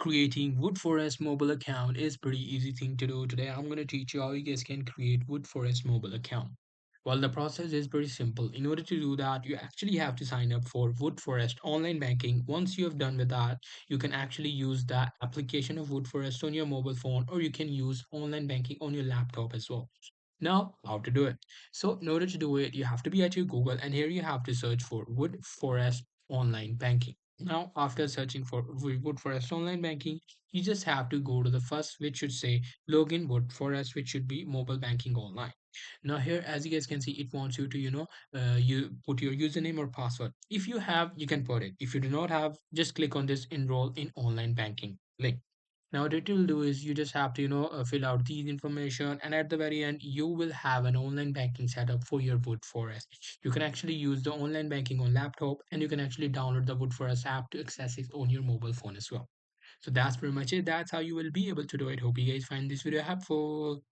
Creating Woodforest mobile account is pretty easy thing to do. Today I'm going to teach you how you guys can create Woodforest mobile account. Well, the process is pretty simple. In order to do that, you actually have to sign up for Woodforest online banking. Once you have done with that, you can actually use the application of Woodforest on your mobile phone, or you can use online banking on your laptop as well. Now, how to do it? So, in order to do it, you have to be at your Google, and here you have to search for Woodforest online banking. Now, after searching for Woodforest online banking, you just have to go to the first, which should say login Woodforest, which should be mobile banking online. Now, here, as you guys can see, it wants you to, you put your username or password. If you have, you can put it. If you do not have, just click on this enroll in online banking link. Now, what it will do is you just have to, fill out these information, and at the very end, you will have an online banking setup for your Woodforest. You can actually use the online banking on laptop, and you can actually download the Woodforest app to access it on your mobile phone as well. So that's pretty much it. That's how you will be able to do it. Hope you guys find this video helpful.